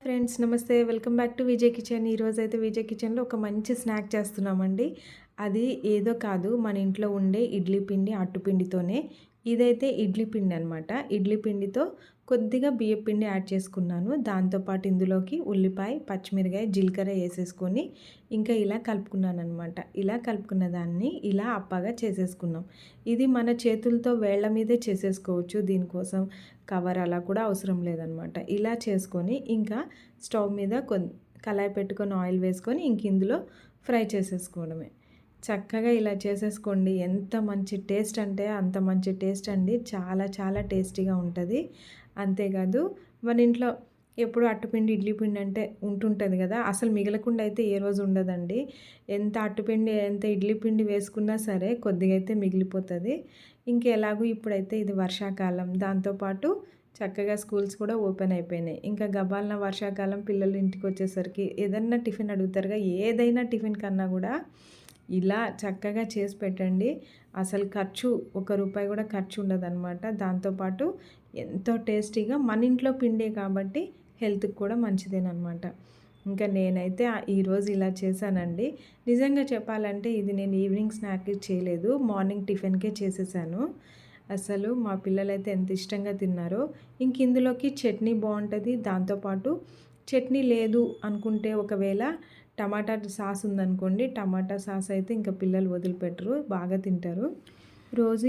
Friends నమస్తే. Welcome back to Vijay kitchen. ఈరోజైతే విజయ్ కిచెన్‌లో ఒక మంచి స్నాక్ చేస్తున్నామండి. అది ఏదో కాదు, మన ఇంట్లో ఉండే ఇడ్లీ పిండి, అట్టుపిండితోనే. ఇదైతే ఇడ్లీ పిండి అనమాట. ఇడ్లీ పిండితో కొద్దిగా బియ్యం పిండి యాడ్ చేసుకున్నాను. దాంతోపాటు ఇందులోకి ఉల్లిపాయ, పచ్చిమిరకాయ, జీలకర్ర వేసేసుకొని ఇంకా ఇలా కలుపుకున్నానమాట. ఇలా కలుపుకున్న దాన్ని ఇలా అప్పగా చేసేసుకున్నాం. ఇది మన చేతులతో వేళ్ళ మీదే చేసేసుకోవచ్చు. దీనికోసం కవర్ అలా కూడా అవసరం లేదనమాట. ఇలా చేసుకొని ఇంకా స్టవ్ మీద కళాయి పెట్టుకొని ఆయిల్ వేసుకొని ఇంక ఇందులో ఫ్రై చేసేసుకోవడమే. చక్కగా ఇలా చేసేసుకోండి. ఎంత మంచి టేస్ట్ అంటే అంత మంచి టేస్ట్ అండి. చాలా చాలా టేస్టీగా ఉంటుంది. అంతేకాదు మన ఇంట్లో ఎప్పుడు అట్టుపిండి, ఇడ్లీ పిండి అంటే ఉంటుంటుంది కదా, అసలు మిగలకుండా అయితే ఏ రోజు ఉండదండి. ఎంత అట్టుపిండి, ఎంత ఇడ్లీ పిండి వేసుకున్నా సరే కొద్దిగా అయితే మిగిలిపోతుంది. ఇంకెలాగూ ఇప్పుడైతే ఇది వర్షాకాలం, దాంతోపాటు చక్కగా స్కూల్స్ కూడా ఓపెన్ అయిపోయినాయి. ఇంకా గబాలన వర్షాకాలం పిల్లలు ఇంటికి వచ్చేసరికి ఏదన్నా టిఫిన్ అడుగుతారుగా, ఏదైనా టిఫిన్ కన్నా కూడా ఇలా చక్కగా చేసి పెట్టండి. అసలు ఖర్చు రూపాయి కూడా ఖర్చు ఉండదన్నమాట. దాంతోపాటు ఎంతో టేస్టీగా మన ఇంట్లో పిండే కాబట్టి హెల్త్కి కూడా మంచిదేనమాట. ఇంకా నేనైతే ఈరోజు ఇలా చేశానండి. నిజంగా చెప్పాలంటే ఇది నేను ఈవినింగ్ స్నాక్కి చేయలేదు, మార్నింగ్ టిఫిన్కే చేసేసాను. అసలు మా పిల్లలైతే ఎంత ఇష్టంగా తిన్నారో. ఇంక ఇందులోకి చట్నీ బాగుంటుంది. దాంతోపాటు చట్నీ లేదు అనుకుంటే ఒకవేళ టమాటా సాస్ ఉందనుకోండి, టమాటా సాస్ అయితే ఇంకా పిల్లలు వదిలిపెట్టరు, బాగా తింటారు.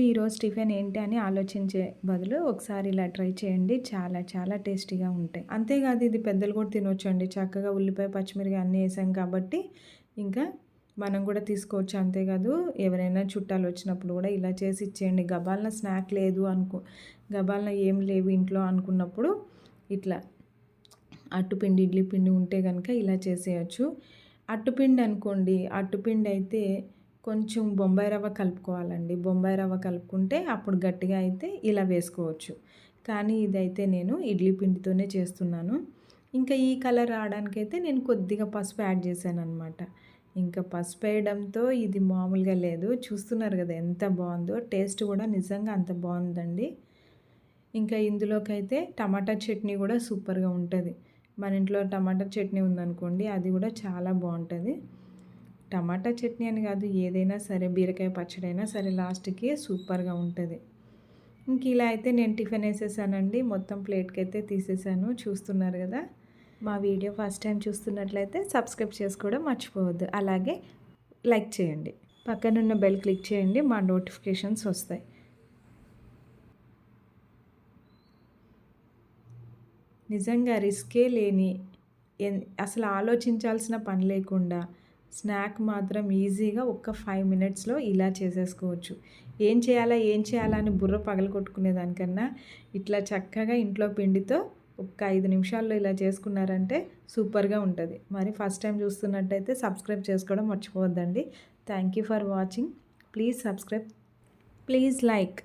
ఈరోజు టిఫిన్ ఏంటి అని ఆలోచించే బదులు ఒకసారి ఇలా ట్రై చేయండి. చాలా చాలా టేస్టీగా ఉంటాయి. అంతేకాదు ఇది పెద్దలు కూడా తినొచ్చండి. చక్కగా ఉల్లిపాయ, పచ్చిమిరపకాయ అన్నీ వేసాం కాబట్టి ఇంకా మనం కూడా తీసుకోవచ్చు. అంతేకాదు ఎవరైనా చుట్టాలు వచ్చినప్పుడు కూడా ఇలా చేసి ఇచ్చేయండి. గబాలన స్నాక్ లేదు గబాలన ఏం లేవు ఇంట్లో అనుకున్నప్పుడు ఇట్లా అట్టుపిండి, ఇడ్లీ పిండి ఉంటే కనుక ఇలా చేసేయచ్చు. అట్టుపిండి అనుకోండి, అట్టుపిండి అయితే కొంచెం బొంబాయి రవ్వ కలుపుకోవాలండి. బొంబాయి రవ్వ కలుపుకుంటే అప్పుడు గట్టిగా అయితే ఇలా వేసుకోవచ్చు. కానీ ఇదైతే నేను ఇడ్లీ పిండితోనే చేస్తున్నాను. ఇంకా ఈ కలర్ రావడానికైతే నేను కొద్దిగా పసుపు యాడ్ చేశాను అనమాట. ఇంకా పసుపు వేయడంతో ఇది మామూలుగా లేదు. చూస్తున్నారు కదా ఎంత బాగుందో. టేస్ట్ కూడా నిజంగా అంత బాగుందండి. ఇంకా ఇందులోకైతే టమాటా చట్నీ కూడా సూపర్గా ఉంటుంది. మన ఇంట్లో టమాటా చట్నీ ఉందనుకోండి, అది కూడా చాలా బాగుంటుంది. టమాటా చట్నీ అని కాదు, ఏదైనా సరే, బీరకాయ పచ్చడి అయినా సరే లాస్ట్కి సూపర్గా ఉంటుంది. ఇంక ఇలా అయితే నేను టిఫిన్ వేసేసానండి. మొత్తం ప్లేట్కి అయితే తీసేసాను. చూస్తున్నారు కదా. మా వీడియో ఫస్ట్ టైం చూస్తున్నట్లయితే సబ్స్క్రైబ్ చేసుకోవడం మర్చిపోవద్దు. అలాగే లైక్ చేయండి. పక్కనున్న బెల్ క్లిక్ చేయండి, మా నోటిఫికేషన్స్ వస్తాయి. నిజంగా రిస్కే లేని, అసలు ఆలోచించాల్సిన పని లేకుండా స్నాక్ మాత్రం ఈజీగా ఒక్క 5 మినిట్స్లో ఇలా చేసేసుకోవచ్చు. ఏం చేయాలా అని బుర్ర పగలగొట్టుకునేదానికన్నా ఇట్లా చక్కగా ఇంట్లో పిండితో ఒక్క 5 నిమిషాల్లో ఇలా చేసుకున్నారంటే సూపర్గా ఉంటుంది. మరి ఫస్ట్ టైం చూస్తున్నట్టయితే సబ్స్క్రైబ్ చేసుకోవడం మర్చిపోవద్దండి. Thank you for watching. Please subscribe, please like.